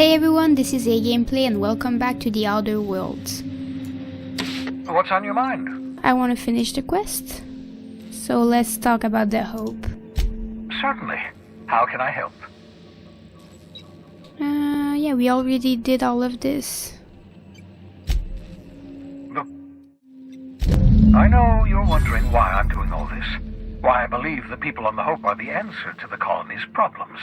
Hey everyone, this is A-Gameplay and welcome back to the Outer Worlds. What's on your mind? I want to finish the quest. So let's talk about the hope. Certainly. How can I help? Yeah, we already did all of this. Look, I know you're wondering why I'm doing all this. Why I believe the people on the Hope are the answer to the colony's problems.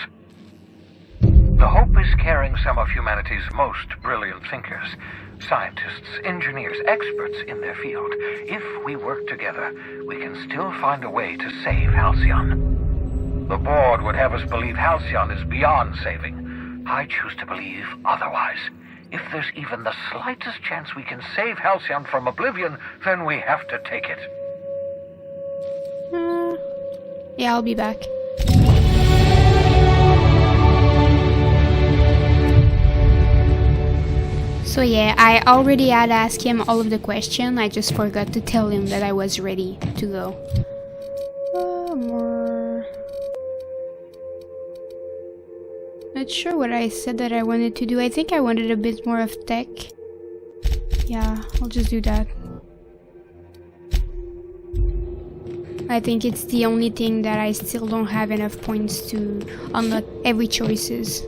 The Hope is carrying some of humanity's most brilliant thinkers, scientists, engineers, experts in their field. If we work together, we can still find a way to save Halcyon. The board would have us believe Halcyon is beyond saving. I choose to believe otherwise. If there's even the slightest chance we can save Halcyon from oblivion, then we have to take it. Yeah, I'll be back. So yeah, I already had asked him all of the questions. I just forgot to tell him that I was ready to go. More. Not sure what I said that I wanted to do. I think I wanted a bit more of tech. Yeah, I'll just do that. I think it's the only thing that I still don't have enough points to unlock every choices.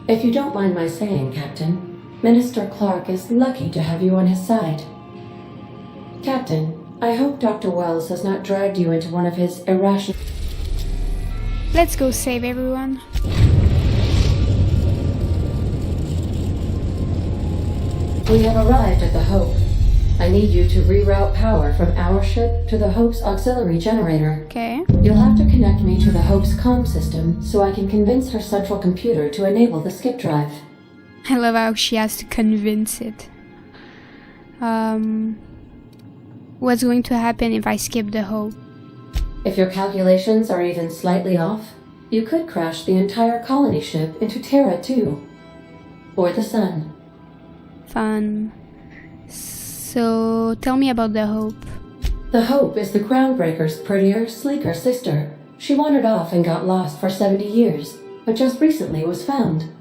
If you don't mind my saying, Captain, Minister Clark is lucky to have you on his side. Captain, I hope Dr. Wells has not dragged you into one of his irrational... Let's go save everyone. We have arrived at the Hope. I need you to reroute power from our ship to the Hope's auxiliary generator. Okay. You'll have to connect me to the Hope's comm system so I can convince her central computer to enable the skip drive. I love how she has to convince it. What's going to happen if I skip the Hope? If your calculations are even slightly off, you could crash the entire colony ship into Terra 2. Or the Sun. Fun. So, tell me about the Hope. The Hope is the Groundbreaker's prettier, sleeker sister. She wandered off and got lost for 70 years, but just recently was found.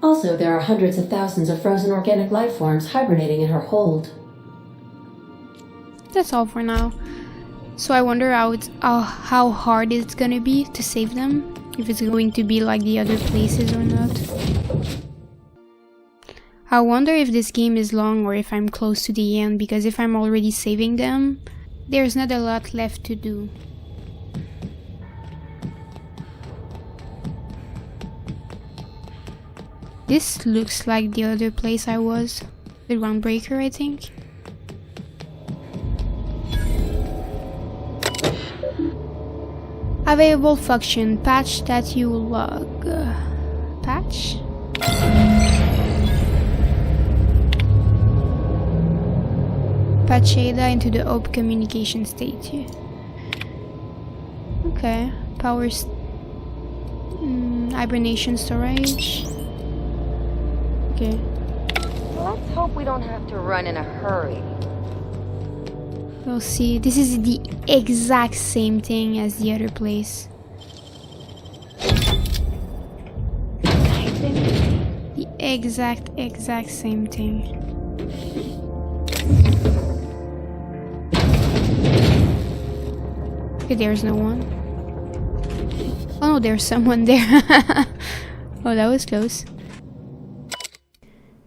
Also, there are hundreds of thousands of frozen organic life forms hibernating in her hold. That's all for now. So I wonder how hard it's gonna be to save them. If it's going to be like the other places or not. I wonder if this game is long or if I'm close to the end, because if I'm already saving them, there's not a lot left to do. This looks like the other place I was. The Groundbreaker, I think. Available function, patch statue log. Patch? Patch Ada into the Hope communication state. Okay, hibernation storage. Okay. Let's hope we don't have to run in a hurry. We'll see. This is the exact same thing as the other place. The exact same thing. Okay, there's no one. Oh no, there's someone there. Oh, that was close.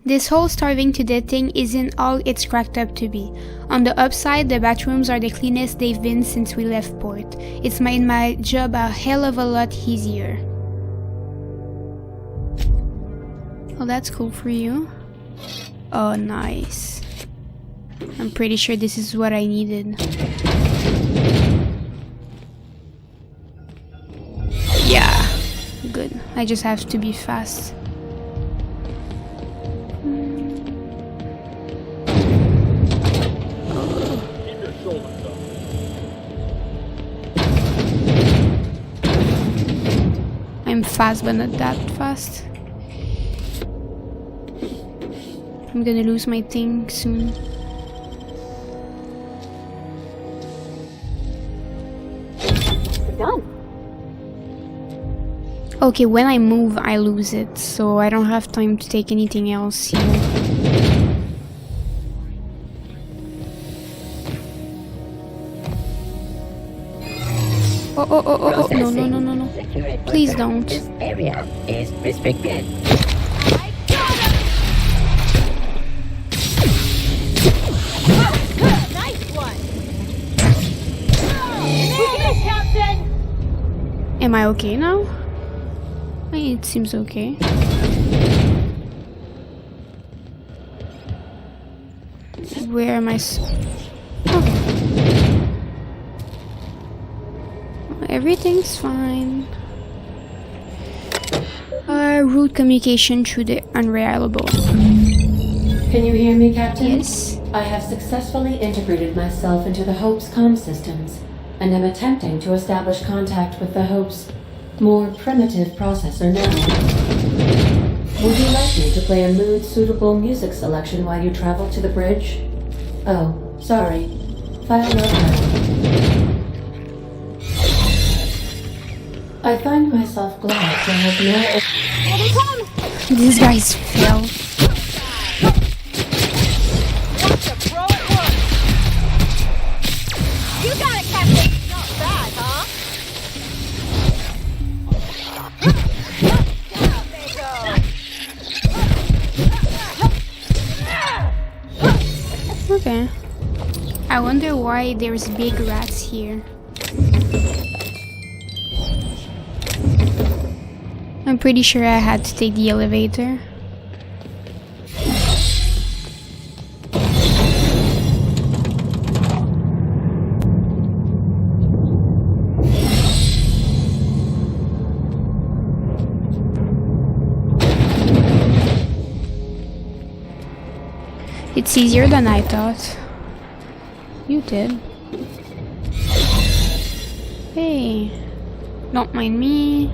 This whole starving to death thing isn't all it's cracked up to be. On the upside, the bathrooms are the cleanest they've been since we left port. It's made my job a hell of a lot easier. Oh, that's cool for you. Oh, nice. I'm pretty sure this is what I needed. Yeah, good. I just have to be fast. I'm fast, but not that fast. I'm gonna lose my thing soon. done? Okay, when I move, I lose it, so I don't have time to take anything else here. Oh, no, no, no, no, no. Please don't. This area is restricted. Nice one! Captain! Am I okay now? It seems okay. Where am I? Okay. Everything's fine. Route communication through the unreliable. Can you hear me, Captain? Yes. I have successfully integrated myself into the Hope's comm systems, and am attempting to establish contact with the Hope's more primitive processor now. Would you like me to play a mood-suitable music selection while you travel to the bridge? Oh, sorry. File not found. I find myself glad to have no... These guys fell. You got it, Captain! Not bad, huh? Okay. I wonder why there's big rats here. I'm pretty sure I had to take the elevator. It's easier than I thought. You did. Hey, don't mind me.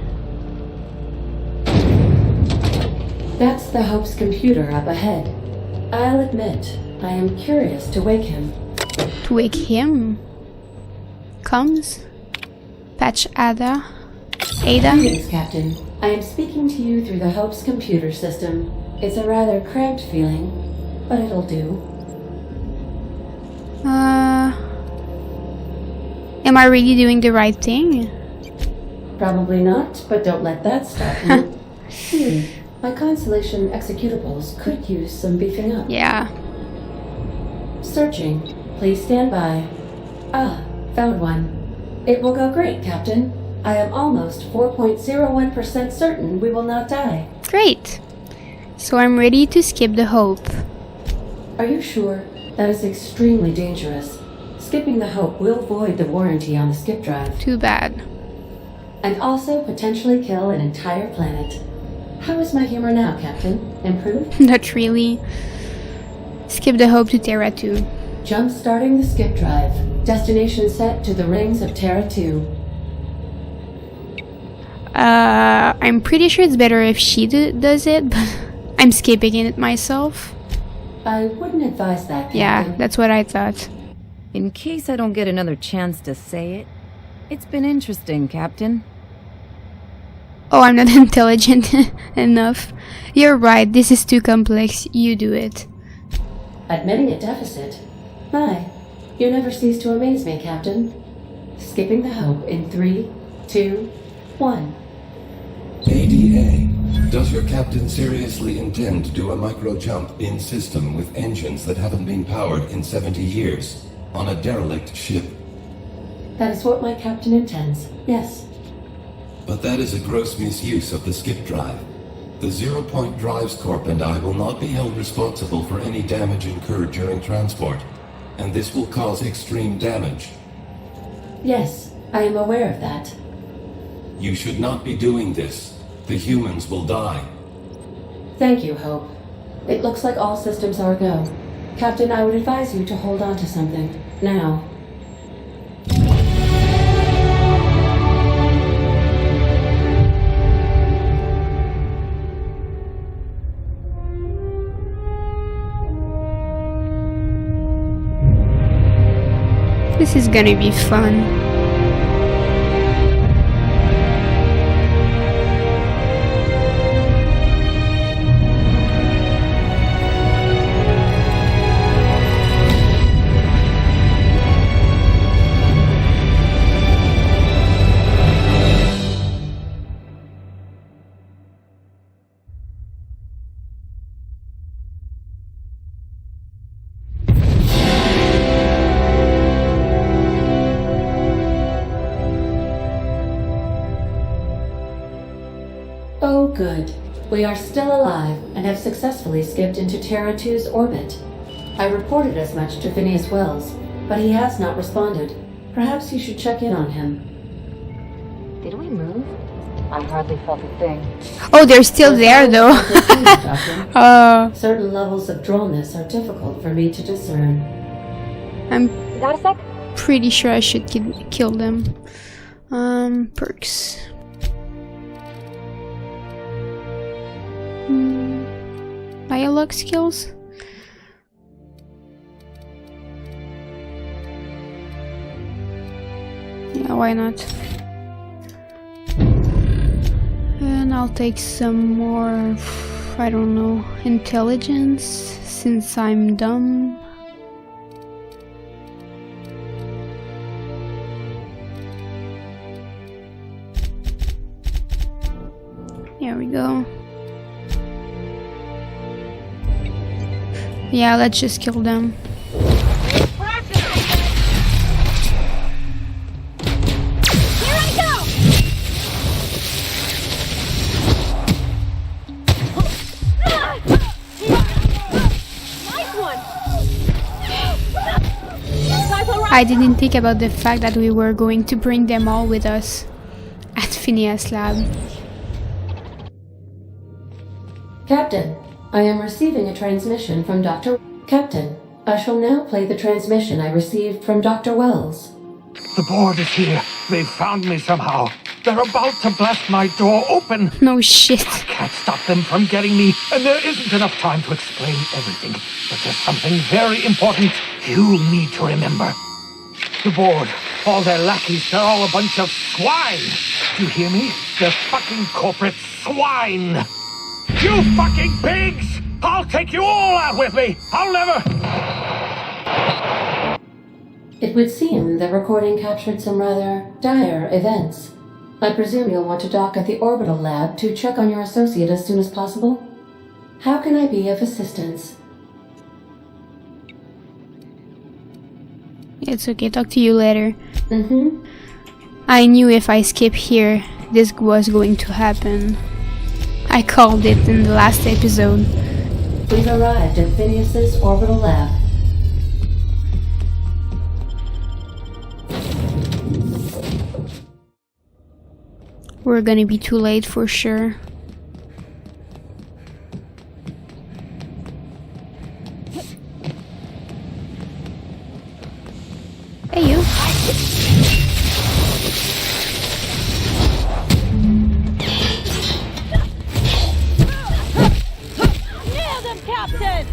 That's the Hope's computer up ahead. I'll admit, I am curious to wake him. To wake him? Comes? Patch Ada? Greetings, Captain. I am speaking to you through the Hope's computer system. It's a rather cramped feeling, but it'll do. Am I really doing the right thing? Probably not, but don't let that stop you. My Constellation executables could use some beefing up. Yeah. Searching. Please stand by. Ah, found one. It will go great, Captain. I am almost 4.01% certain we will not die. Great. So I'm ready to skip the Hope. Are you sure? That is extremely dangerous. Skipping the Hope will void the warranty on the skip drive. Too bad. And also potentially kill an entire planet. How is my humor now, Captain? Improved? Not really. Skip the Hope to Terra 2. Jump starting the skip drive. Destination set to the rings of Terra 2. I'm pretty sure it's better if she does it, but I'm skipping it myself. I wouldn't advise that, Captain. Yeah, that's what I thought. In case I don't get another chance to say it, it's been interesting, Captain. Oh, I'm not intelligent enough. You're right, this is too complex. You do it. Admitting a deficit? My, you never cease to amaze me, Captain. Skipping the Hope in 3, 2, 1. ADA, does your captain seriously intend to do a micro-jump in system with engines that haven't been powered in 70 years on a derelict ship? That is what my captain intends, yes. But that is a gross misuse of the skip drive. The Zero Point Drives Corp and I will not be held responsible for any damage incurred during transport, and this will cause extreme damage. Yes, I am aware of that. You should not be doing this. The humans will die. Thank you, Hope. It looks like all systems are go. Captain, I would advise you to hold on to something. Now. This is gonna be fun. Good. We are still alive and have successfully skipped into Terra 2's orbit. I reported as much to Phineas Wells, but he has not responded. Perhaps you should check in on him. Did we move? I hardly felt a thing. Oh, they're still there though. Certain levels of drollness are difficult for me to discern. I'm Got a sec? pretty sure I should kill them. Perks. Dialogue skills. Yeah, why not? And I'll take some more, I don't know, intelligence, since I'm dumb. Here we go. Yeah, let's just kill them. I didn't think about the fact that we were going to bring them all with us at Phineas Lab. Captain, I am receiving a transmission from Dr. Captain, I shall now play the transmission I received from Dr. Wells. The board is here. They've found me somehow. They're about to blast my door open. No shit. I can't stop them from getting me, and there isn't enough time to explain everything. But there's something very important you need to remember. The board, all their lackeys, they're all a bunch of swine. Do you hear me? They're fucking corporate swine. You fucking pigs! I'll take you all out with me! I'll never... It would seem the recording captured some rather dire events. I presume you'll want to dock at the orbital lab to check on your associate as soon as possible? How can I be of assistance? It's okay, talk to you later. Mm-hmm. I knew if I skip here, this was going to happen. I called it in the last episode. We've arrived at Phineas's orbital lab. We're gonna be too late for sure. Hey you. Nail them, Captain!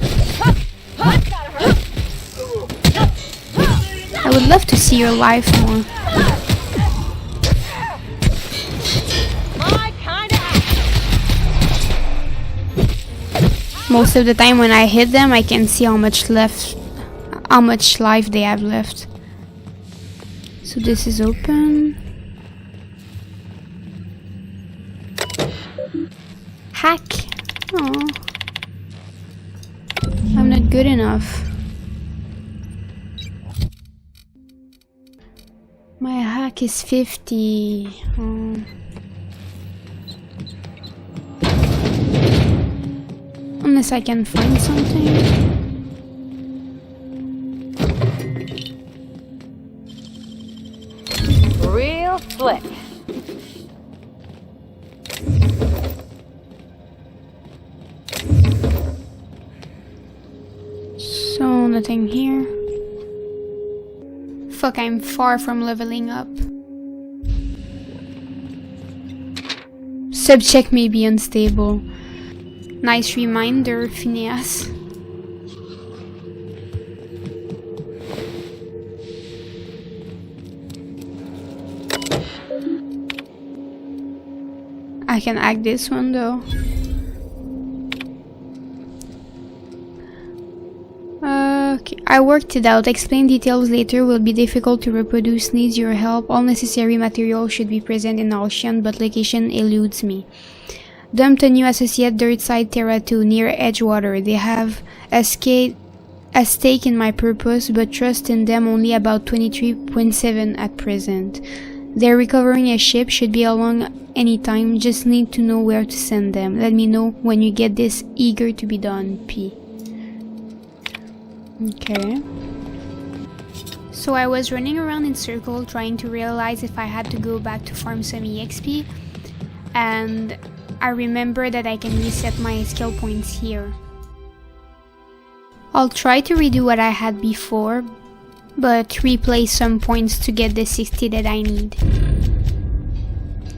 I would love to see your life more. Most of the time when I hit them, I can see how much life they have left. So this is open. Hack. Oh, I'm not good enough. My hack is 50. Oh. Unless I can find something. Real slick. So nothing here. Fuck, I'm far from leveling up. Subject may be unstable. Nice reminder, Phineas. I can hack this one though. Okay, I worked it out. Explain details later. Will be difficult to reproduce. Needs your help. All necessary material should be present in Halcyon, but location eludes me. Dumped a new associate Dirtside Terra 2 near Edgewater. They have a stake in my purpose, but trust in them only about 23.7 at present. They're recovering a ship, should be along anytime, just need to know where to send them. Let me know when you get this, eager to be done, P. Okay. So I was running around in circle trying to realize if I had to go back to farm some EXP, and I remember that I can reset my skill points here. I'll try to redo what I had before, but replay some points to get the 60 that I need.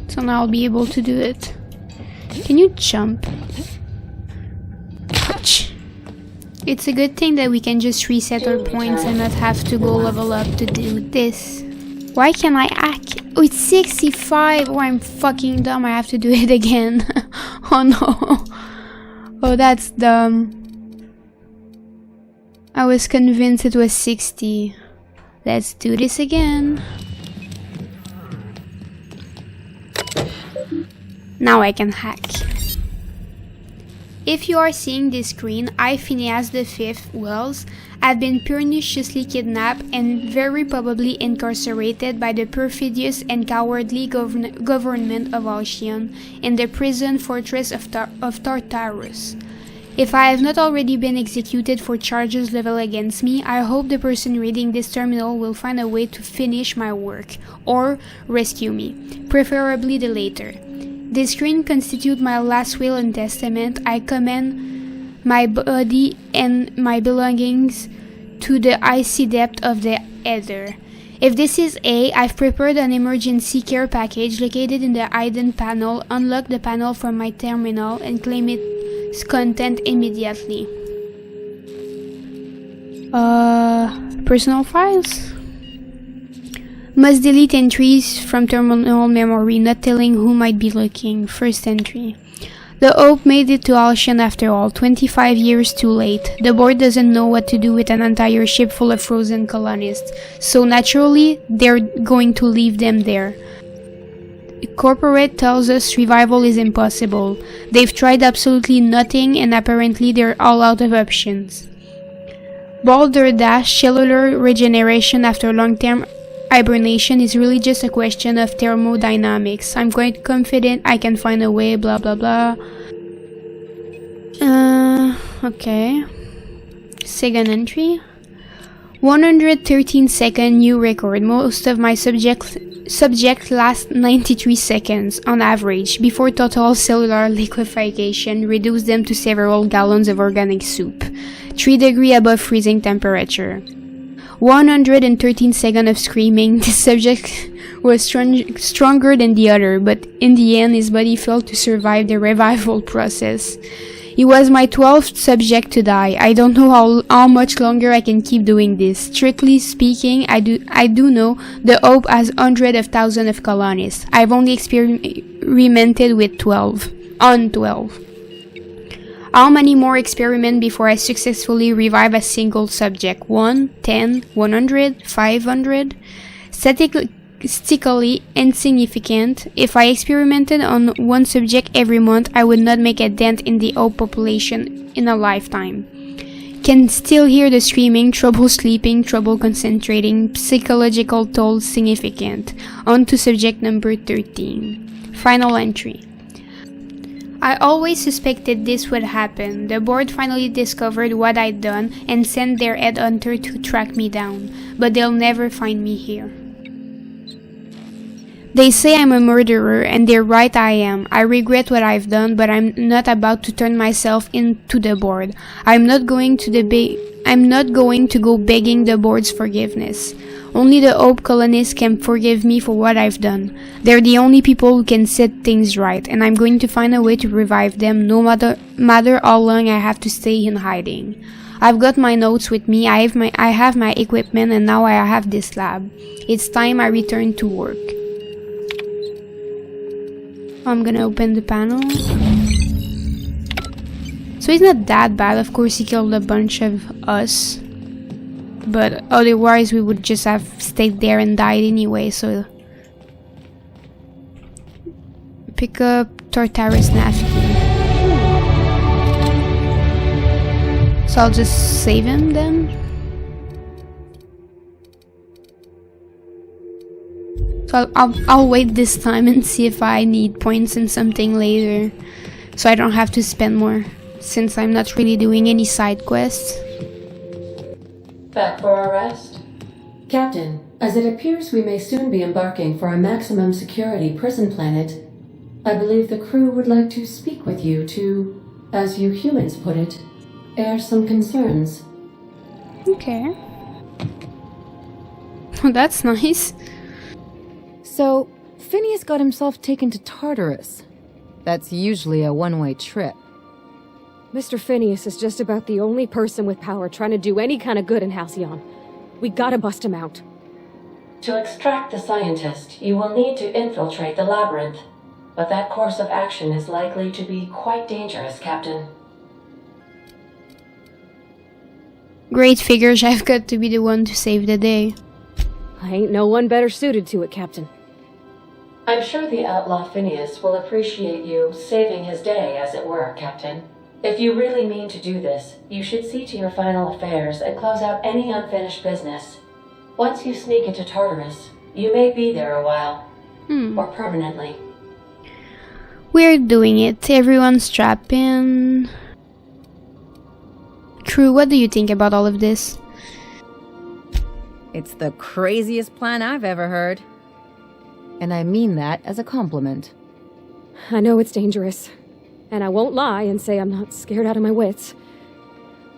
So now I'll be able to do it. Can you jump? Ouch. It's a good thing that we can just reset our points and not have to go level up to do this. Why can't I hack? Oh, it's 65! Oh, I'm fucking dumb, I have to do it again. Oh no. Oh, that's dumb. I was convinced it was 60. Let's do this again. Now I can hack. If you are seeing this screen, I, Phineas V. Wells, have been perniciously kidnapped and very probably incarcerated by the perfidious and cowardly government of Halcyon in the prison fortress of Tartarus. If I have not already been executed for charges leveled against me, I hope the person reading this terminal will find a way to finish my work, or rescue me, preferably the latter. This screen constitutes my last will and testament. I commend my body and my belongings to the icy depth of the ether. If this is A, I've prepared an emergency care package located in the hidden panel. Unlock the panel from my terminal and claim its content immediately. Personal files? Must delete entries from terminal memory, not telling who might be looking. First entry. The Hope made it to Halcyon after all, 25 years too late. The board doesn't know what to do with an entire ship full of frozen colonists, so naturally, they're going to leave them there. Corporate tells us revival is impossible. They've tried absolutely nothing and apparently they're all out of options. Balderdash cellular regeneration after long-term hibernation is really just a question of thermodynamics. I'm quite confident I can find a way, blah blah blah. Okay. Second entry. 113-second new record. Most of my subject last 93 seconds on average before total cellular liquefaction reduced them to several gallons of organic soup. 3 degrees above freezing temperature. 113 seconds of screaming. This subject was stronger than the other, but in the end his body failed to survive the revival process. He was my 12th subject to die. I don't know how much longer I can keep doing this. Strictly speaking, I do know the Hope has hundreds of thousands of colonists. I've only experimented with 12. On 12. How many more experiments before I successfully revive a single subject? 1, 10, 100, 500? Statistically insignificant. If I experimented on one subject every month, I would not make a dent in the Hope population in a lifetime. Can still hear the screaming, trouble sleeping, trouble concentrating, psychological toll significant. On to subject number 13. Final entry. I always suspected this would happen. The board finally discovered what I'd done and sent their headhunter to track me down, but they'll never find me here. They say I'm a murderer, and they're right, I am. I regret what I've done, but I'm not about to turn myself into the board. I'm not going to go begging the board's forgiveness. Only the Hope colonists can forgive me for what I've done. They're the only people who can set things right, and I'm going to find a way to revive them, no matter how long I have to stay in hiding. I've got my notes with me, I have my equipment, and now I have this lab. It's time I return to work. I'm gonna open the panel. So he's not that bad. Of course he killed a bunch of us, but otherwise we would just have stayed there and died anyway. So pick up Tartarus napkin. So I'll just save him then. So So I'll wait this time and see if I need points in something later. So I don't have to spend more, since I'm not really doing any side quests. Back for our rest? Captain, as it appears we may soon be embarking for a maximum security prison planet, I believe the crew would like to speak with you to, as you humans put it, air some concerns. Okay. Oh, that's nice. So, Phineas got himself taken to Tartarus. That's usually a one-way trip. Mr. Phineas is just about the only person with power trying to do any kind of good in Halcyon. We gotta bust him out. To extract the scientist, you will need to infiltrate the labyrinth. But that course of action is likely to be quite dangerous, Captain. Great, figures I've got to be the one to save the day. I ain't no one better suited to it, Captain. I'm sure the outlaw Phineas will appreciate you saving his day, as it were, Captain. If you really mean to do this, you should see to your final affairs and close out any unfinished business. Once you sneak into Tartarus, you may be there a while. Or permanently. We're doing it. Everyone strap in. Crew, what do you think about all of this? It's the craziest plan I've ever heard. And I mean that as a compliment. I know it's dangerous. And I won't lie and say I'm not scared out of my wits.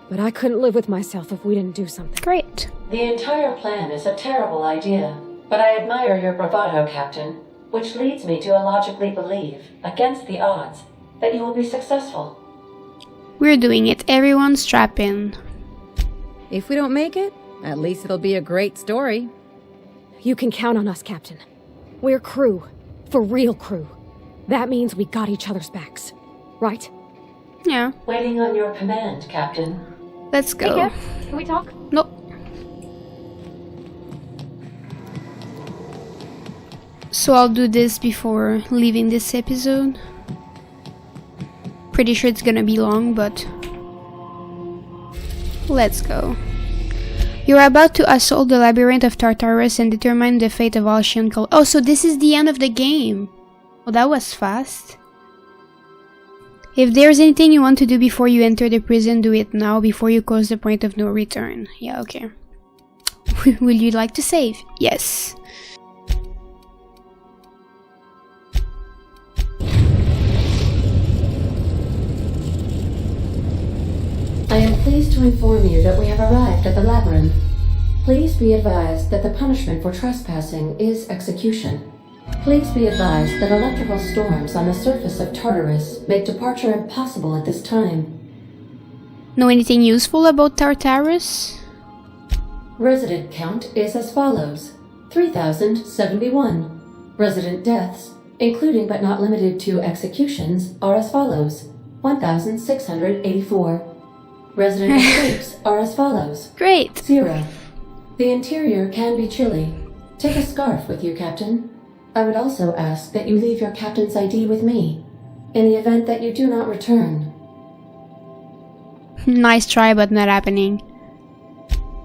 But I couldn't live with myself if we didn't do something. Great. The entire plan is a terrible idea, but I admire your bravado, Captain, which leads me to illogically believe, against the odds, that you will be successful. We're doing it. Everyone strap in. If we don't make it, at least it'll be a great story. You can count on us, Captain. We're crew. For real crew. That means we got each other's backs. Right? Yeah. Waiting on your command, Captain. Let's go. Hey, Kev, can we talk? Nope. So I'll do this before leaving this episode. Pretty sure it's gonna be long, but let's go. You're about to assault the labyrinth of Tartarus and determine the fate of Halcyon. Oh, so this is the end of the game. Oh, that was fast. If there's anything you want to do before you enter the prison, do it now before you cross the point of no return. Yeah, okay. Will you like to save? Yes. I am pleased to inform you that we have arrived at the labyrinth. Please be advised that the punishment for trespassing is execution. Please be advised that electrical storms on the surface of Tartarus make departure impossible at this time. Know anything useful about Tartarus? Resident count is as follows: 3,071. Resident deaths, including but not limited to executions, are as follows: 1,684. Resident escapes are as follows: Great. 0. The interior can be chilly. Take a scarf with you, Captain. I would also ask that you leave your captain's ID with me, in the event that you do not return. Nice try, but not happening.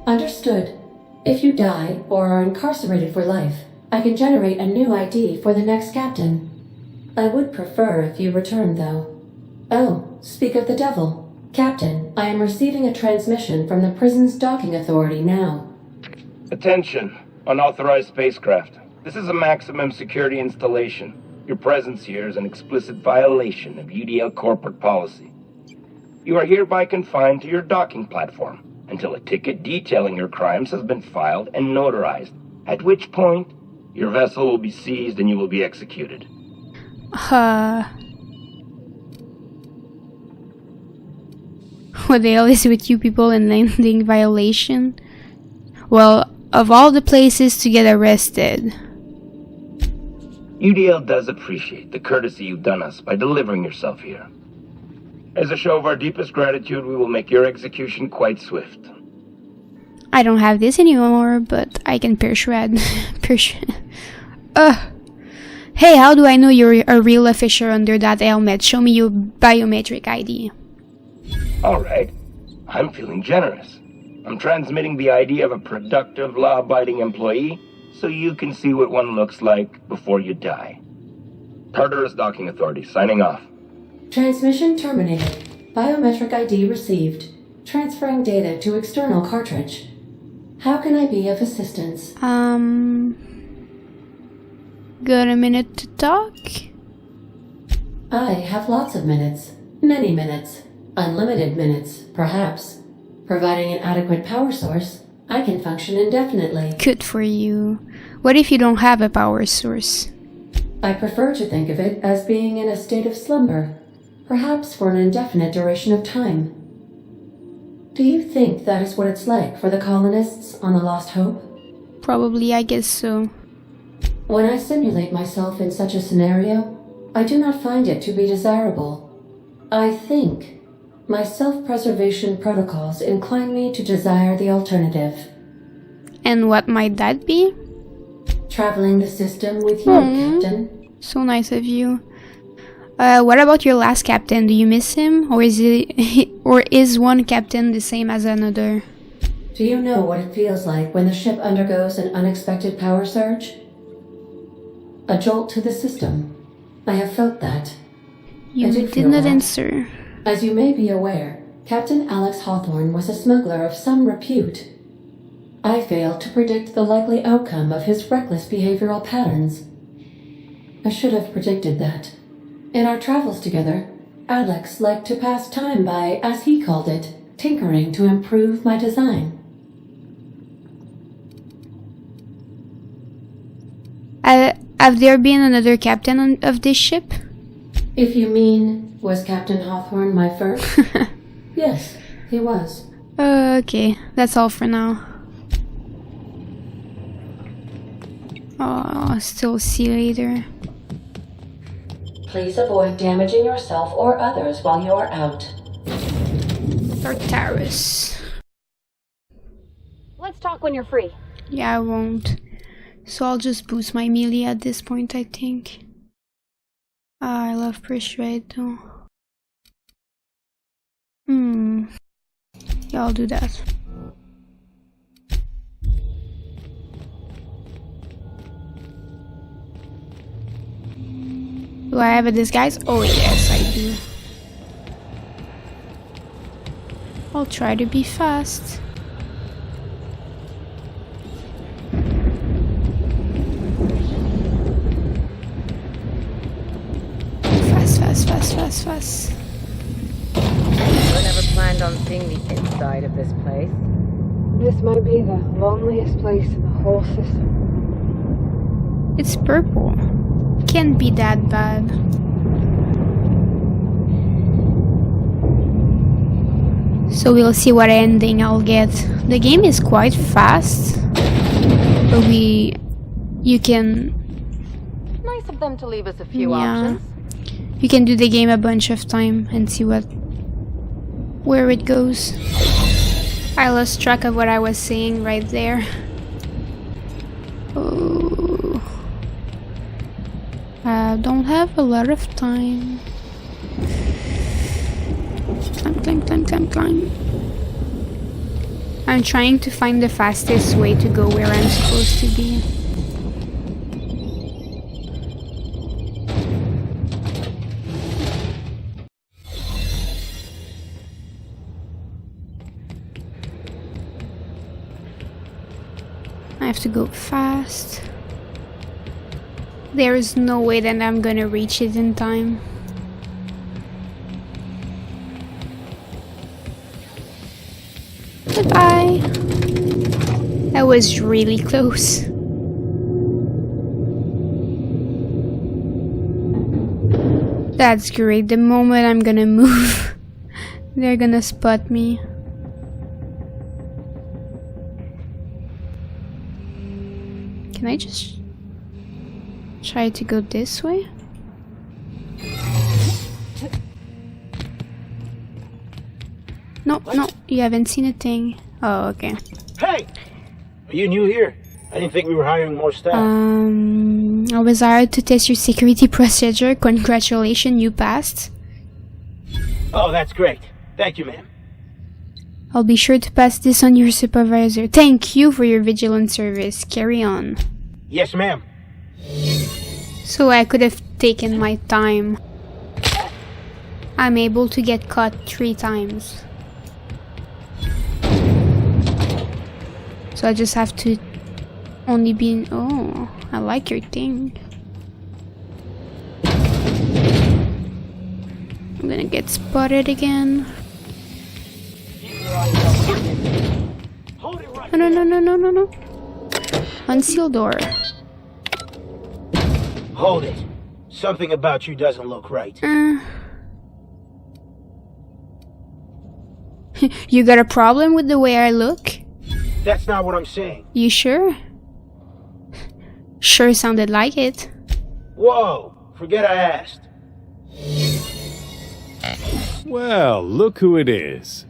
Understood. If you die or are incarcerated for life, I can generate a new ID for the next captain. I would prefer if you return, though. Oh, speak of the devil. Captain, I am receiving a transmission from the prison's docking authority now. Attention, unauthorized spacecraft. This is a maximum security installation. Your presence here is an explicit violation of UDL corporate policy. You are hereby confined to your docking platform until a ticket detailing your crimes has been filed and notarized, at which point your vessel will be seized and you will be executed. What the hell is with you people and landing violation? Well, of all the places to get arrested. UDL does appreciate the courtesy you've done us by delivering yourself here. As a show of our deepest gratitude, we will make your execution quite swift. I don't have this anymore, but I can persuade. Hey, how do I know you're a real officer under that helmet? Show me your biometric ID. Alright. I'm feeling generous. I'm transmitting the ID of a productive, law-abiding employee so you can see what one looks like before you die. Tartarus Docking Authority, signing off. Transmission terminated. Biometric ID received. Transferring data to external cartridge. How can I be of assistance? Got a minute to talk? I have lots of minutes. Many minutes. Unlimited minutes, perhaps. Providing an adequate power source, I can function indefinitely. Good for you. What if you don't have a power source? I prefer to think of it as being in a state of slumber, perhaps for an indefinite duration of time. Do you think that is what it's like for the colonists on the Lost Hope? Probably, I guess so. When I simulate myself in such a scenario, I do not find it to be desirable. I think my self-preservation protocols incline me to desire the alternative. And what might that be? Traveling the system with you, Captain. So nice of you. What about your last captain? Do you miss him? Or is one captain the same as another? Do you know what it feels like when the ship undergoes an unexpected power surge? A jolt to the system. I have felt that. You did not answer. As you may be aware, Captain Alex Hawthorne was a smuggler of some repute. I failed to predict the likely outcome of his reckless behavioral patterns. I should have predicted that. In our travels together, Alex liked to pass time by, as he called it, tinkering to improve my design. Have there been another captain of this ship? If you mean, was Captain Hawthorne my first? Yes, he was. Okay, that's all for now. Oh, still see you later. Please avoid damaging yourself or others while you are out. Tartarus. Let's talk when you're free. Yeah, I won't. So I'll just boost my melee at this point, I think. I love Persuade though. Yeah, I'll do that. Do I have a disguise? Oh yes, I do. I'll try to be fast. Fast. I never planned on seeing the inside of this place. This might be the loneliest place in the whole system. It's purple. Can't be that bad. So we'll see what ending I'll get. The game is quite fast, but you can... Nice of them to leave us a few options. You can do the game a bunch of time and see where it goes. I lost track of what I was saying right there. Oh. I don't have a lot of time. Climb. I'm trying to find the fastest way to go where I'm supposed to be. I have to go fast. There is no way that I'm gonna reach it in time. Goodbye. That was really close. That's great. The moment I'm gonna move, they're gonna spot me. Can I just try to go this way? No, you haven't seen a thing. Oh, okay. Hey! Are you new here? I didn't think we were hiring more staff. I was hired to test your security procedure. Congratulations, you passed. Oh, that's great. Thank you, ma'am. I'll be sure to pass this on your supervisor. Thank you for your vigilant service. Carry on. Yes, ma'am. So I could have taken my time. I'm able to get caught 3 times. So I just have to only be in... Oh, I like your thing. I'm gonna get spotted again. No, no, no, no, no, no. Unsealed door. Hold it. Something about you doesn't look right. You got a problem with the way I look? That's not what I'm saying. You sure? Sure sounded like it. Whoa! Forget I asked. Well, look who it is.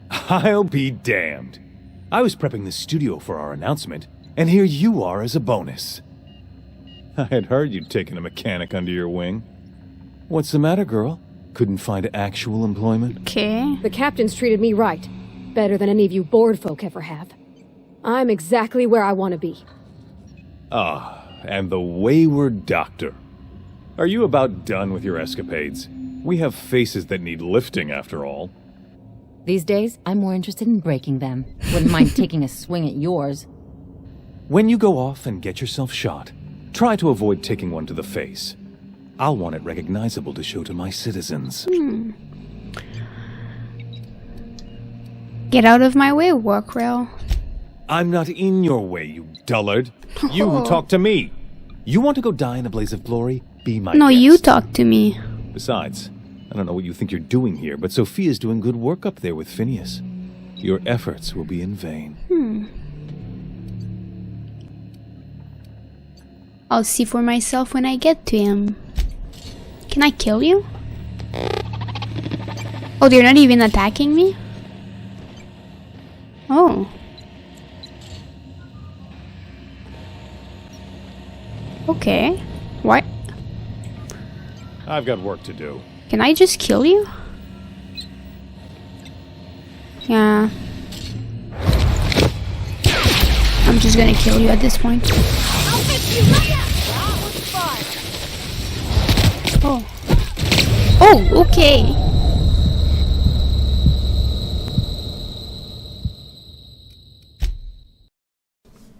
I'll be damned. I was prepping the studio for our announcement, and here you are as a bonus. I had heard you'd taken a mechanic under your wing. What's the matter, girl? Couldn't find actual employment? Okay. The captain's treated me right. Better than any of you bored folk ever have. I'm exactly where I want to be. Ah, and the wayward doctor. Are you about done with your escapades? We have faces that need lifting, after all. These days, I'm more interested in breaking them. Wouldn't mind taking a swing at yours. When you go off and get yourself shot, try to avoid taking one to the face. I'll want it recognizable to show to my citizens. Get out of my way, Walkrail. I'm not in your way, you dullard. You talk to me. You want to go die in a blaze of glory? Be my No, guest. you talk to me. Besides, I don't know what you think you're doing here, but Sophia's doing good work up there with Phineas. Your efforts will be in vain. I'll see for myself when I get to him. Can I kill you? Oh, they're not even attacking me? Oh. Okay. What? I've got work to do. Can I just kill you? Yeah. I'm just gonna kill you at this point. Oh. Oh, okay.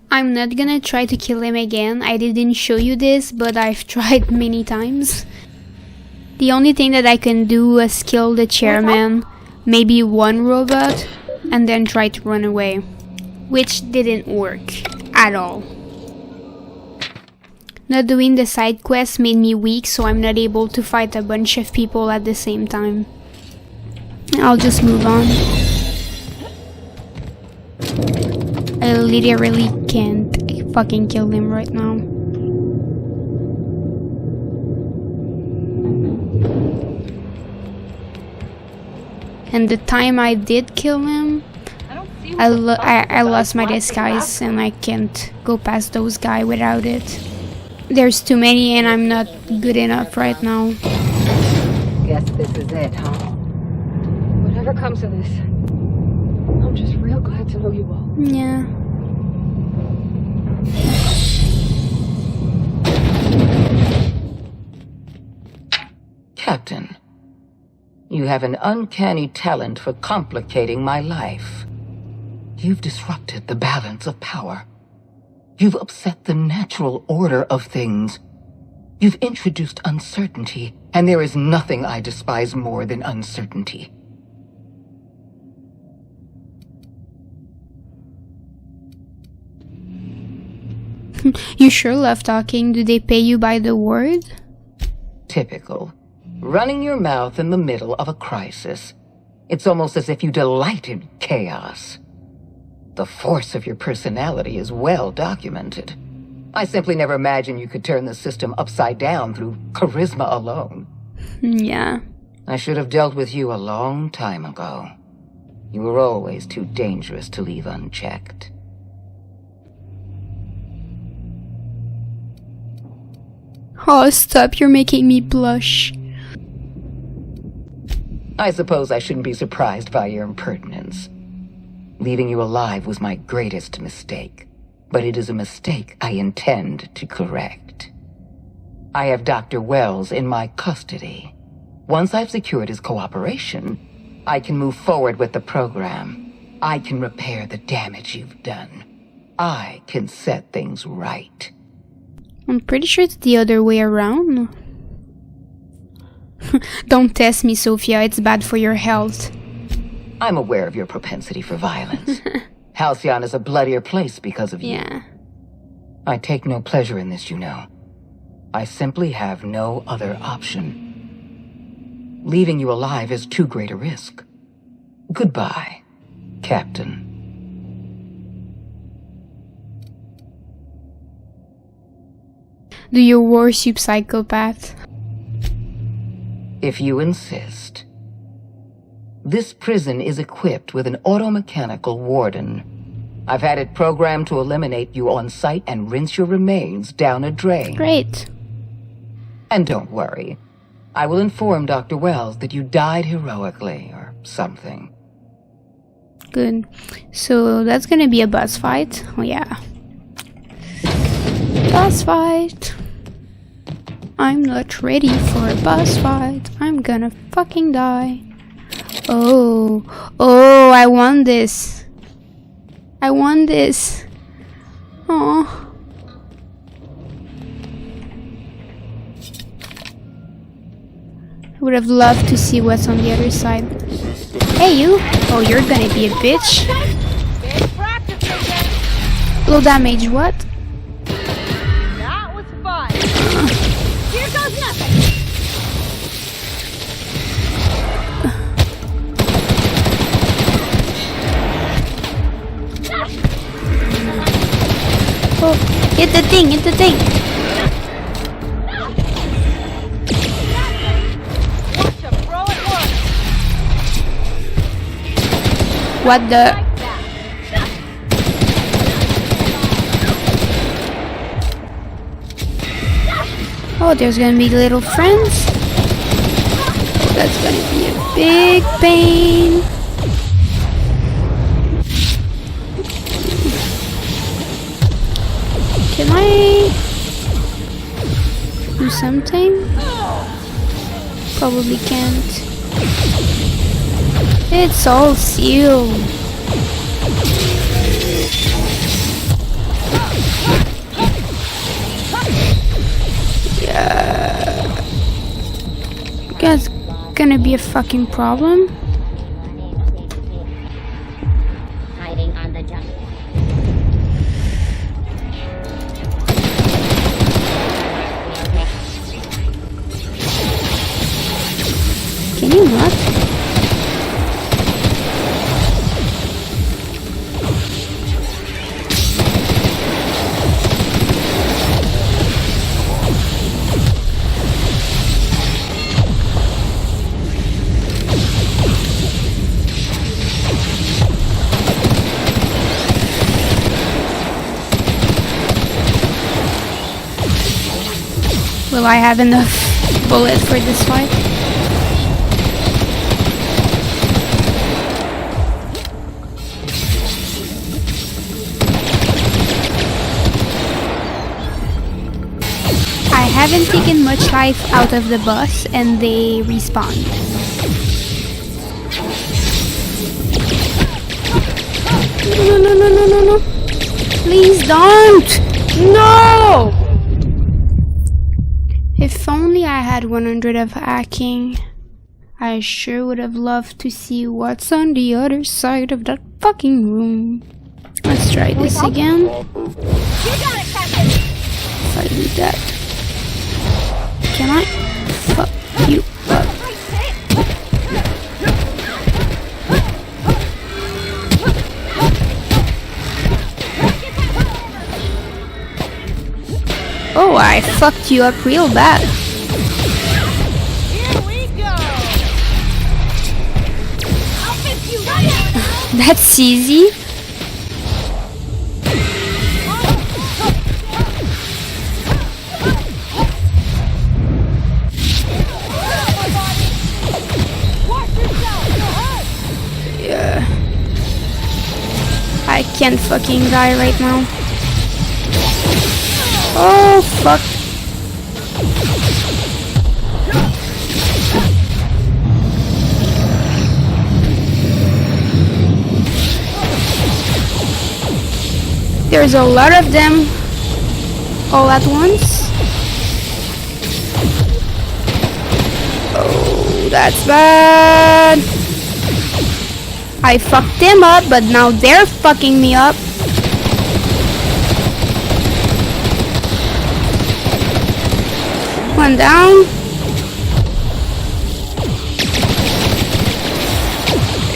I'm not gonna try to kill him again. I didn't show you this, but I've tried many times. The only thing that I can do is kill the chairman, maybe one robot, and then try to run away. Which didn't work at all. Not doing the side quest made me weak, so I'm not able to fight a bunch of people at the same time. I'll just move on. I literally can't fucking kill him right now. And the time I did kill him, I lost my disguise and I can't go past those guys without it. There's too many and I'm not good enough right now. Guess this is it, huh? Whatever comes of this, I'm just real glad to know you all. Yeah. Captain, you have an uncanny talent for complicating my life. You've disrupted the balance of power. You've upset the natural order of things. You've introduced uncertainty, and there is nothing I despise more than uncertainty. You sure love talking. Do they pay you by the word? Typical. Running your mouth in the middle of a crisis. It's almost as if you delight in chaos. The force of your personality is well documented. I simply never imagined you could turn the system upside down through charisma alone. Yeah. I should have dealt with you a long time ago. You were always too dangerous to leave unchecked. Oh, stop. You're making me blush. I suppose I shouldn't be surprised by your impertinence. Leaving you alive was my greatest mistake. but it is a mistake I intend to correct. I have Dr. Wells in my custody. Once I've secured his cooperation, I can move forward with the program. I can repair the damage you've done. I can set things right. I'm pretty sure it's the other way around. Don't test me, Sophia. It's bad for your health. I'm aware of your propensity for violence. Halcyon is a bloodier place because of you. Yeah. I take no pleasure in this, you know. I simply have no other option. Leaving you alive is too great a risk. Goodbye, Captain. Do you worship psychopath? If you insist. This prison is equipped with an automechanical warden. I've had it programmed to eliminate you on sight and rinse your remains down a drain. Great. And don't worry. I will inform Dr. Wells that you died heroically or something. Good. So that's gonna be a boss fight. Oh yeah. Boss fight. I'm not ready for a boss fight. I'm gonna fucking die. Oh. Oh, I won this. I won this. Oh. I would have loved to see what's on the other side. Hey, you! Oh, you're gonna be a bitch. Low damage, what? That was fun. Here goes nothing. Oh, hit the thing, hit the thing. What the? Oh, there's gonna be little friends. That's gonna be a big pain. Can I do something? Probably can't. It's all sealed. Yeah. That's gonna be a fucking problem. Hiding on the jump. Can you not? Will I have enough bullets for this fight? I haven't taken much life out of the boss and they respawn. No, no, no, no, no, no. Please don't! No! If only I had 100 of hacking, I sure would have loved to see what's on the other side of that fucking room. Let's try this again. If I do that, can I fuck you up? Oh, I fucked you up real bad. Here we go. I'll fix you right up. That's easy. Yeah. I can't fucking die right now. Oh, fuck. There's a lot of them all at once. Oh, that's bad. I fucked them up, but now they're fucking me up. One down.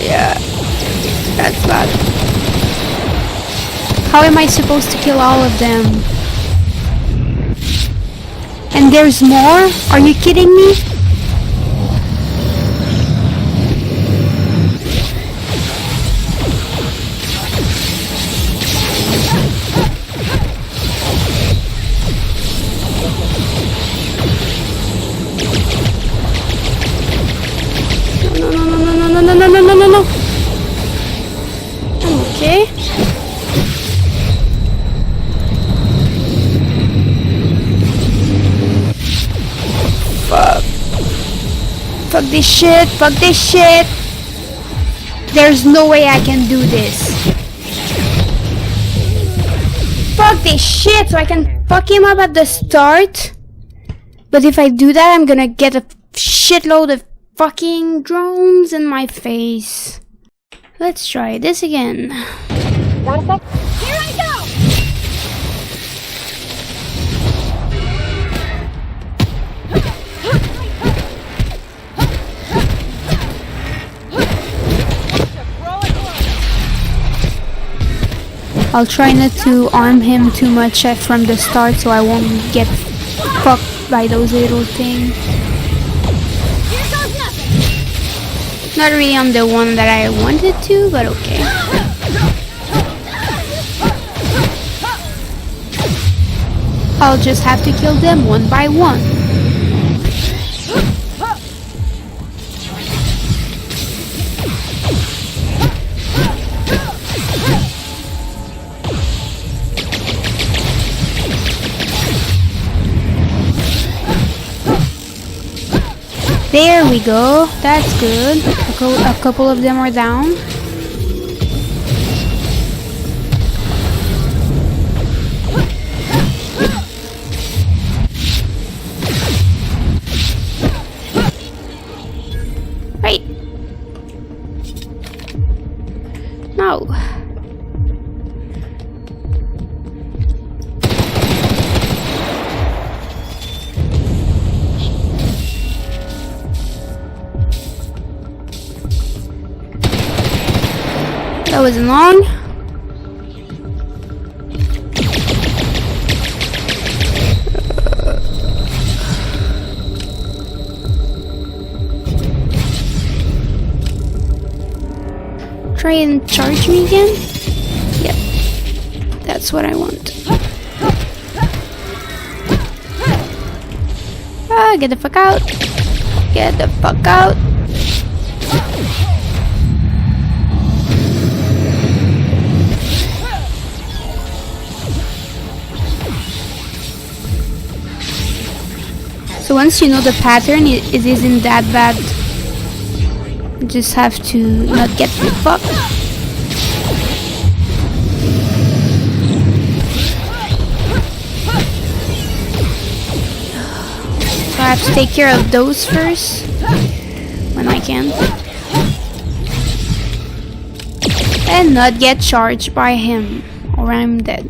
Yeah, that's bad. How am I supposed to kill all of them? And there's more? Are you kidding me? No. Okay. Fuck this shit, fuck this shit. There's no way I can do this. Fuck this shit, so I can fuck him up at the start. But if I do that, I'm gonna get a shitload of fucking drones in my face. Let's try this again. Got a sec? Here I go! I'll try not to arm him too much from the start so I won't get fucked by those little things. Not really on the one that I wanted to, but okay. I'll just have to kill them one by one. There we go, that's good. A couple of them are down. Right. No. That wasn't long. Try and charge me again? Yep. That's what I want. Ah, get the fuck out. Get the fuck out. So once you know the pattern, it isn't that bad. You just have to not get fucked. So I have to take care of those first, when I can. And not get charged by him, or I'm dead.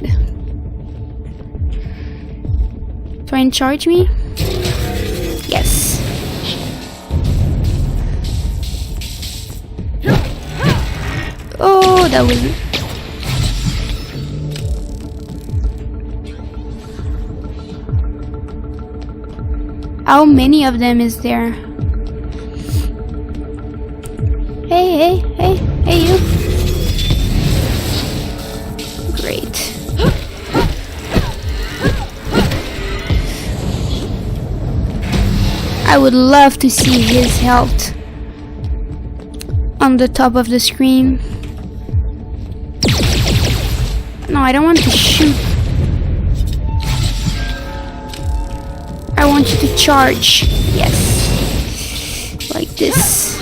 Try and charge me? Yes. Oh, that was... How many of them is there? Hey you. Great. I would love to see his health on the top of the screen. No, I don't want to shoot. I want you to charge. Yes. Like this.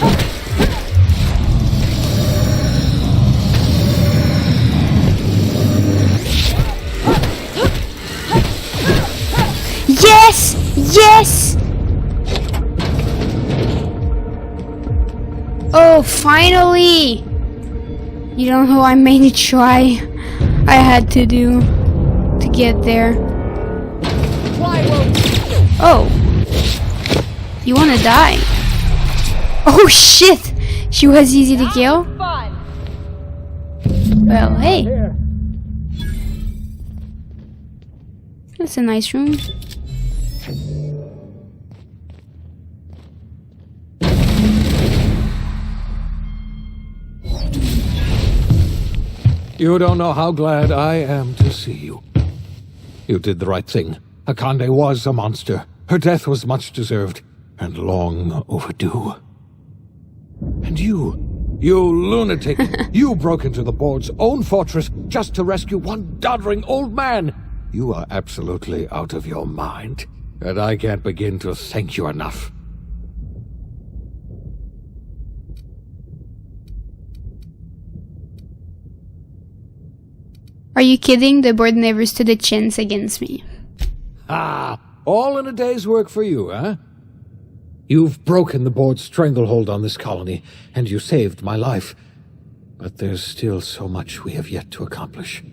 Yes! Yes! Oh, finally! You don't know how many try I had to do to get there. Oh. You wanna die? Oh shit! She was easy to kill? Well, hey. That's a nice room. You don't know how glad I am to see you. You did the right thing. Akande was a monster. Her death was much deserved, and long overdue. And you lunatic, you broke into the board's own fortress just to rescue one doddering old man. You are absolutely out of your mind, and I can't begin to thank you enough. Are you kidding? The board never stood a chance against me. Ah, all in a day's work for you, huh? You've broken the board's stranglehold on this colony, and you saved my life. But there's still so much we have yet to accomplish.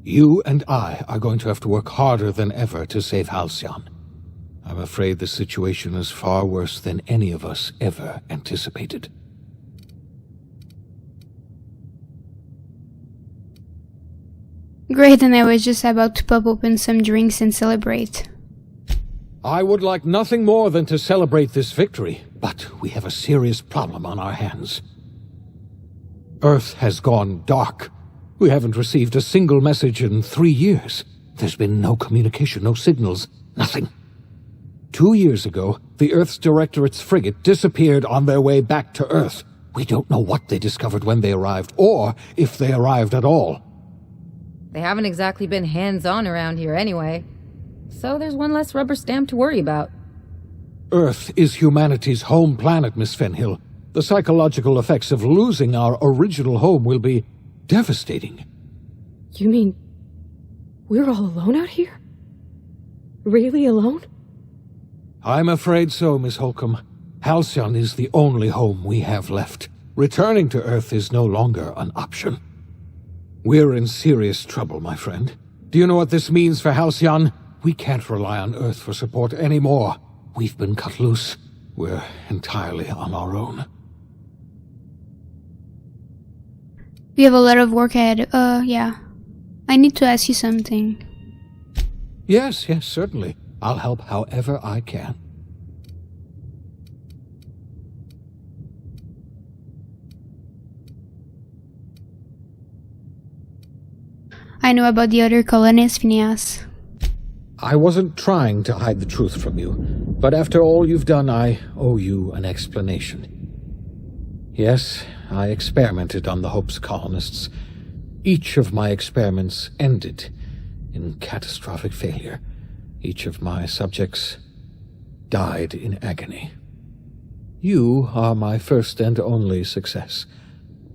You and I are going to have to work harder than ever to save Halcyon. I'm afraid the situation is far worse than any of us ever anticipated. Great, and I was just about to pop open some drinks and celebrate. I would like nothing more than to celebrate this victory, but we have a serious problem on our hands. Earth has gone dark. We haven't received a single message in 3 years. There's been no communication, no signals, nothing. 2 years ago, the Earth's Directorate's frigate disappeared on their way back to Earth. We don't know what they discovered when they arrived, or if they arrived at all. They haven't exactly been hands-on around here anyway. So there's one less rubber stamp to worry about. Earth is humanity's home planet, Miss Fenhill. The psychological effects of losing our original home will be devastating. You mean we're all alone out here? Really alone? I'm afraid so, Miss Holcomb. Halcyon is the only home we have left. Returning to Earth is no longer an option. We're in serious trouble, my friend. Do you know what this means for Halcyon? We can't rely on Earth for support anymore. We've been cut loose. We're entirely on our own. We have a lot of work ahead. Yeah. I need to ask you something. Yes, certainly. I'll help however I can. I know about the other colonists, Phineas. I wasn't trying to hide the truth from you, but after all you've done, I owe you an explanation. Yes, I experimented on the Hope's colonists. Each of my experiments ended in catastrophic failure. Each of my subjects died in agony. You are my first and only success.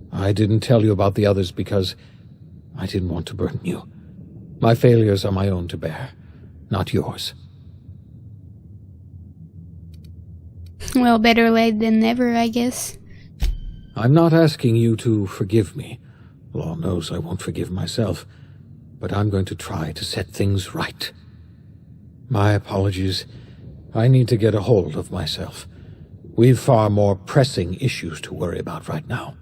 I didn't tell you about the others because I didn't want to burden you. My failures are my own to bear, not yours. Well, better late than never, I guess. I'm not asking you to forgive me. Lord knows I won't forgive myself. But I'm going to try to set things right. My apologies. I need to get a hold of myself. We've far more pressing issues to worry about right now.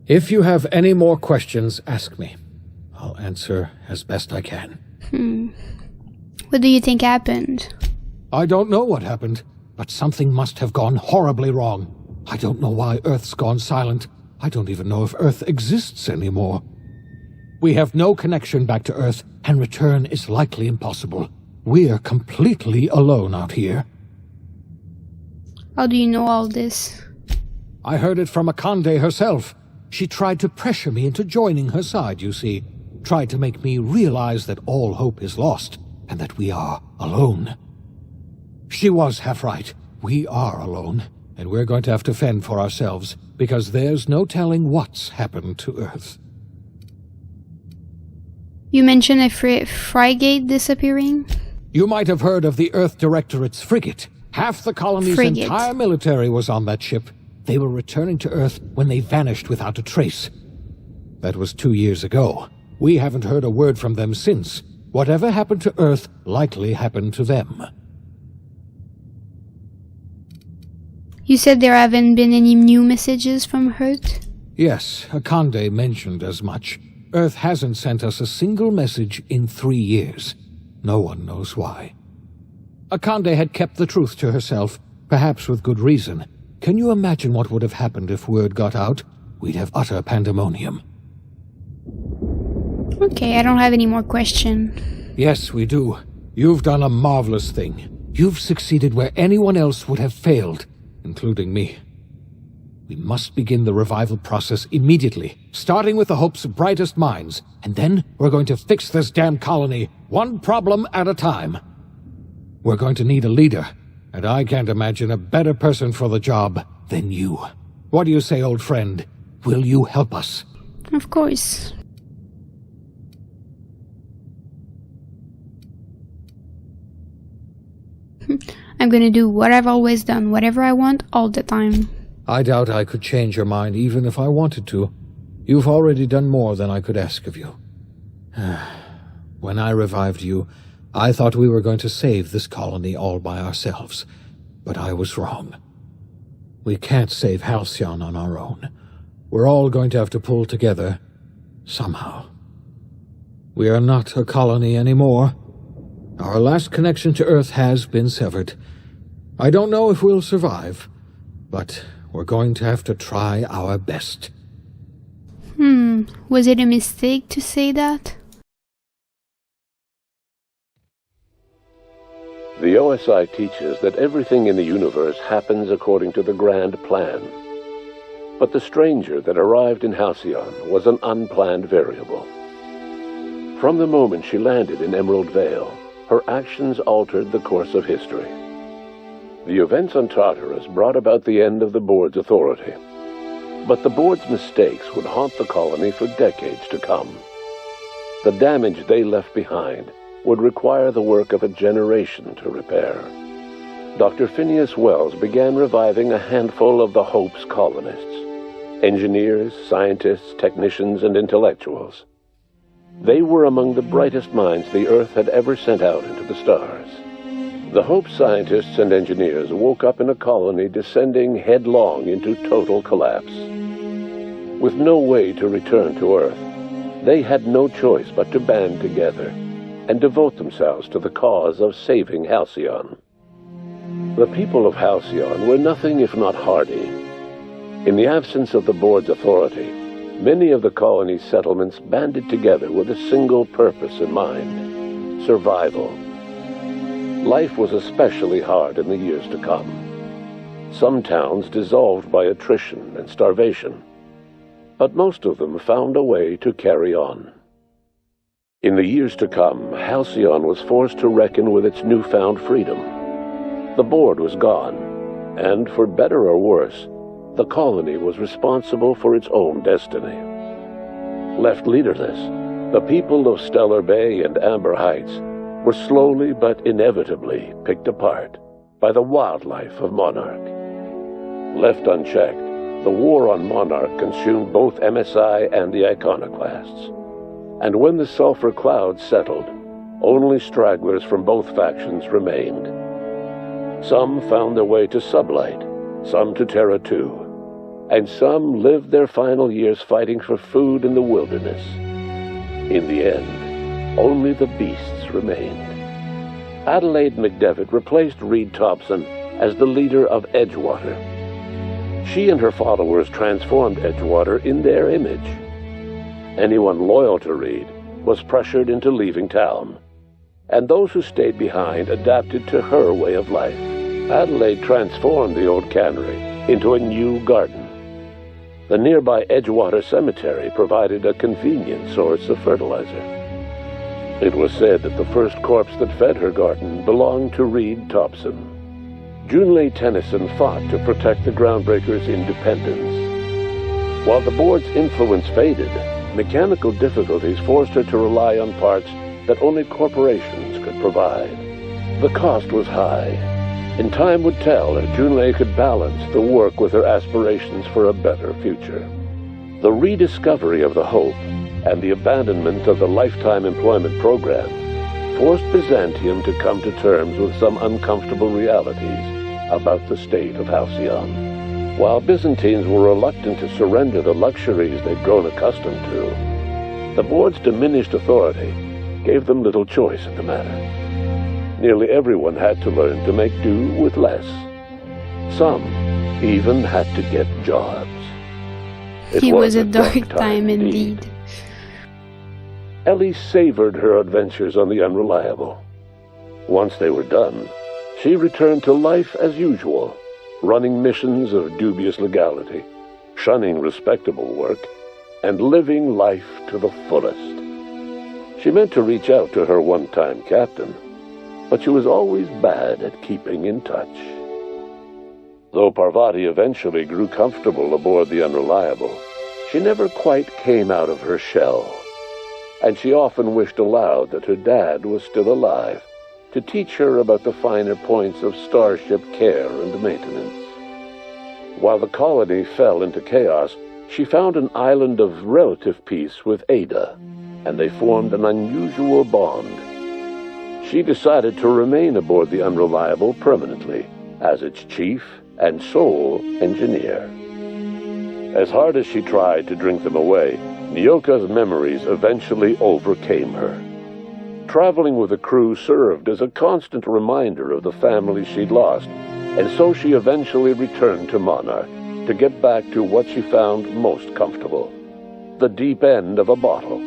If you have any more questions, ask me. I'll answer as best I can. What do you think happened? I don't know what happened, but something must have gone horribly wrong. I don't know why Earth's gone silent. I don't even know if Earth exists anymore. We have no connection back to Earth, and return is likely impossible. We're completely alone out here. How do you know all this? I heard it from Akande herself. She tried to pressure me into joining her side, you see. Tried to make me realize that all hope is lost, and that we are alone. She was half right. We are alone, and we're going to have to fend for ourselves, because there's no telling what's happened to Earth. You mentioned a frigate disappearing? You might have heard of the Earth Directorate's frigate. Half the colony's entire military was on that ship. They were returning to Earth when they vanished without a trace. That was 2 years ago. We haven't heard a word from them since. Whatever happened to Earth likely happened to them. You said there haven't been any new messages from Earth? Yes, Akande mentioned as much. Earth hasn't sent us a single message in 3 years. No one knows why. Akande had kept the truth to herself, perhaps with good reason. Can you imagine what would have happened if word got out? We'd have utter pandemonium. Okay, I don't have any more questions. Yes, we do. You've done a marvelous thing. You've succeeded where anyone else would have failed, including me. We must begin the revival process immediately, starting with the Hope's brightest minds, and then we're going to fix this damn colony, one problem at a time. We're going to need a leader, and I can't imagine a better person for the job than you. What do you say, old friend? Will you help us? Of course. I'm gonna do what I've always done, whatever I want, all the time. I doubt I could change your mind even if I wanted to. You've already done more than I could ask of you. When I revived you, I thought we were going to save this colony all by ourselves, but I was wrong. We can't save Halcyon on our own. We're all going to have to pull together, somehow. We are not a colony anymore. Our last connection to Earth has been severed. I don't know if we'll survive, but we're going to have to try our best. Was it a mistake to say that? The OSI teaches that everything in the universe happens according to the grand plan. But the stranger that arrived in Halcyon was an unplanned variable. From the moment she landed in Emerald Vale, her actions altered the course of history. The events on Tartarus brought about the end of the board's authority. But the board's mistakes would haunt the colony for decades to come. The damage they left behind would require the work of a generation to repair. Dr. Phineas Wells began reviving a handful of the Hope's colonists. Engineers, scientists, technicians, and intellectuals. They were among the brightest minds the Earth had ever sent out into the stars. The Hope scientists and engineers woke up in a colony descending headlong into total collapse. With no way to return to Earth, they had no choice but to band together and devote themselves to the cause of saving Halcyon. The people of Halcyon were nothing if not hardy. In the absence of the board's authority, many of the colony's settlements banded together with a single purpose in mind: survival. Life was especially hard in the years to come. Some towns dissolved by attrition and starvation, but most of them found a way to carry on. In the years to come, Halcyon was forced to reckon with its newfound freedom. The board was gone, and for better or worse, the colony was responsible for its own destiny. Left leaderless, the people of Stellar Bay and Amber Heights were slowly but inevitably picked apart by the wildlife of Monarch. Left unchecked, the war on Monarch consumed both MSI and the Iconoclasts. And when the sulfur clouds settled, only stragglers from both factions remained. Some found their way to Sublight, some to Terra 2, and some lived their final years fighting for food in the wilderness. In the end, only the beasts remained. Adelaide McDevitt replaced Reed Thompson as the leader of Edgewater. She and her followers transformed Edgewater in their image. Anyone loyal to Reed was pressured into leaving town, and those who stayed behind adapted to her way of life. Adelaide transformed the old cannery into a new garden. The nearby Edgewater Cemetery provided a convenient source of fertilizer. It was said that the first corpse that fed her garden belonged to Reed Thompson. Junlei Tennyson fought to protect the Groundbreakers' independence. While the board's influence faded, mechanical difficulties forced her to rely on parts that only corporations could provide. The cost was high, and time would tell if Junlei could balance the work with her aspirations for a better future. The rediscovery of the Hope and the abandonment of the lifetime employment program forced Byzantium to come to terms with some uncomfortable realities about the state of Halcyon. While Byzantines were reluctant to surrender the luxuries they'd grown accustomed to, the board's diminished authority gave them little choice in the matter. Nearly everyone had to learn to make do with less. Some even had to get jobs. It was a dark time indeed. Ellie savored her adventures on the Unreliable. Once they were done, she returned to life as usual, running missions of dubious legality, shunning respectable work, and living life to the fullest. She meant to reach out to her one-time captain, but she was always bad at keeping in touch. Though Parvati eventually grew comfortable aboard the Unreliable, she never quite came out of her shell, and she often wished aloud that her dad was still alive to teach her about the finer points of starship care and maintenance. While the colony fell into chaos, she found an island of relative peace with Ada, and they formed an unusual bond. She decided to remain aboard the Unreliable permanently as its chief and sole engineer. As hard as she tried to drink them away, Nyoka's memories eventually overcame her. Traveling with the crew served as a constant reminder of the family she'd lost, and so she eventually returned to Monarch to get back to what she found most comfortable: the deep end of a bottle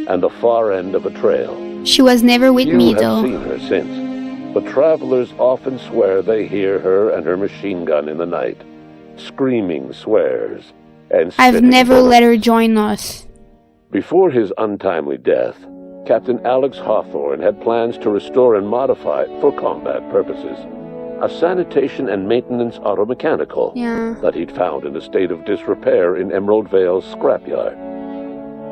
and the far end of a trail. She was never with me, though. You have seen her since, but travelers often swear they hear her and her machine gun in the night, screaming swears and I've spitting never bullets. let her join us. Before his untimely death, Captain Alex Hawthorne had plans to restore and modify, for combat purposes, a sanitation and maintenance automechanical that he'd found in a state of disrepair in Emerald Vale's scrapyard.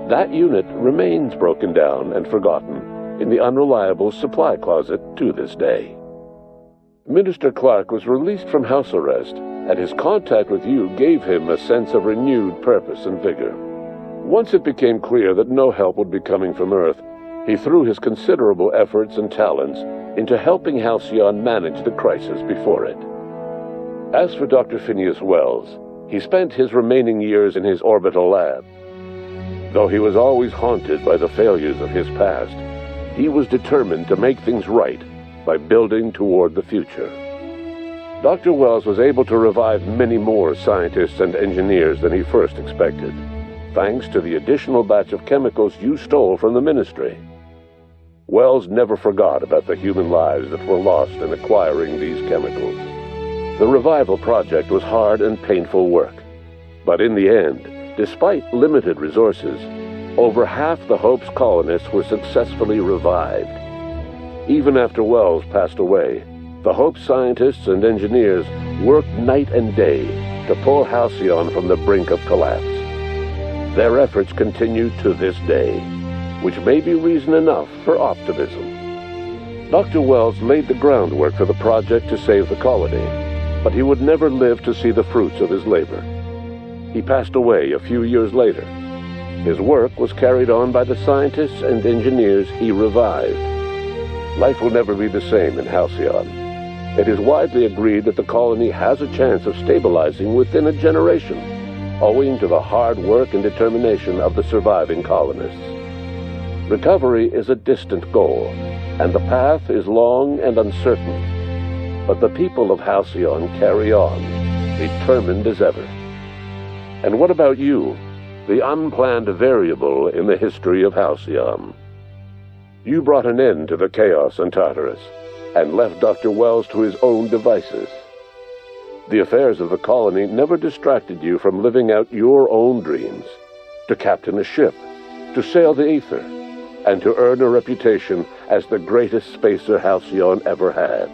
That unit remains broken down and forgotten in the Unreliable supply closet to this day. Minister Clark was released from house arrest, and his contact with you gave him a sense of renewed purpose and vigor. Once it became clear that no help would be coming from Earth, he threw his considerable efforts and talents into helping Halcyon manage the crisis before it. As for Dr. Phineas Wells, he spent his remaining years in his orbital lab. Though he was always haunted by the failures of his past, he was determined to make things right by building toward the future. Dr. Wells was able to revive many more scientists and engineers than he first expected, thanks to the additional batch of chemicals you stole from the Ministry. Wells never forgot about the human lives that were lost in acquiring these chemicals. The revival project was hard and painful work, but in the end, despite limited resources, over half the Hope's colonists were successfully revived. Even after Wells passed away, the Hope scientists and engineers worked night and day to pull Halcyon from the brink of collapse. Their efforts continue to this day, which may be reason enough for optimism. Dr. Wells laid the groundwork for the project to save the colony, but he would never live to see the fruits of his labor. He passed away a few years later. His work was carried on by the scientists and engineers he revived. Life will never be the same in Halcyon. It is widely agreed that the colony has a chance of stabilizing within a generation, owing to the hard work and determination of the surviving colonists. Recovery is a distant goal, and the path is long and uncertain. But the people of Halcyon carry on, determined as ever. And what about you, the unplanned variable in the history of Halcyon? You brought an end to the chaos on Tartarus, and left Dr. Wells to his own devices. The affairs of the colony never distracted you from living out your own dreams, to captain a ship, to sail the ether, and to earn a reputation as the greatest spacer Halcyon ever had.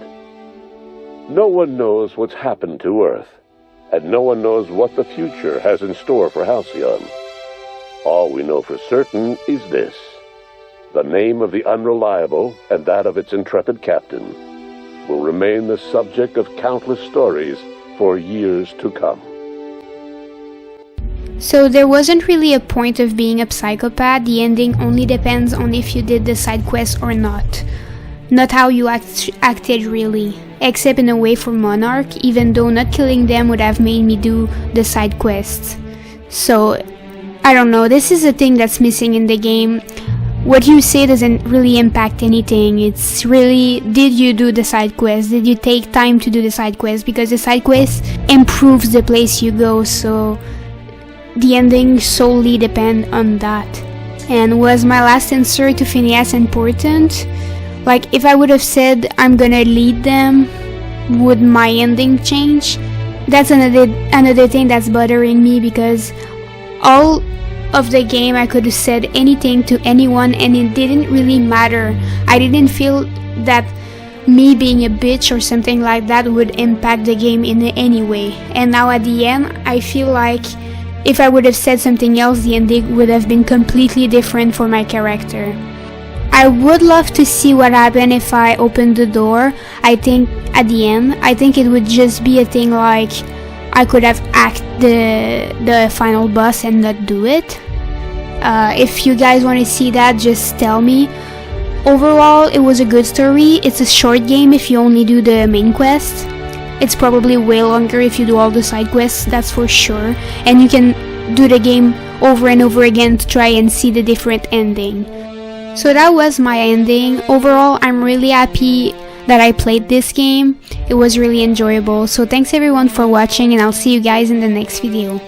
No one knows what's happened to Earth, and no one knows what the future has in store for Halcyon. All we know for certain is this: the name of the Unreliable and that of its intrepid captain will remain the subject of countless stories for years to come. So there wasn't really a point of being a psychopath. The ending only depends on if you did the side quest or not. Not how you acted really. Except in a way for Monarch, even though not killing them would have made me do the side quests. So, I don't know, this is a thing that's missing in the game. What you say doesn't really impact anything. It's really, did you do the side quest? Did you take time to do the side quest? Because the side quest improves the place you go, so the ending solely depend on that. And was my last answer to Phineas important? Like, if I would have said I'm gonna lead them, would my ending change? That's another thing that's bothering me, because all of the game I could have said anything to anyone and it didn't really matter. I didn't feel that me being a bitch or something like that would impact the game in any way. And now at the end, I feel like if I would have said something else, the ending would have been completely different for my character. I would love to see what happened if I opened the door. I think at the end, I think it would just be a thing like I could have acted the final boss and not do it. If you guys want to see that, just tell me. Overall, it was a good story. It's a short game if you only do the main quest. It's probably way longer if you do all the side quests, that's for sure. And you can do the game over and over again to try and see the different ending. So that was my ending. Overall, I'm really happy that I played this game. It was really enjoyable. So thanks everyone for watching, and I'll see you guys in the next video.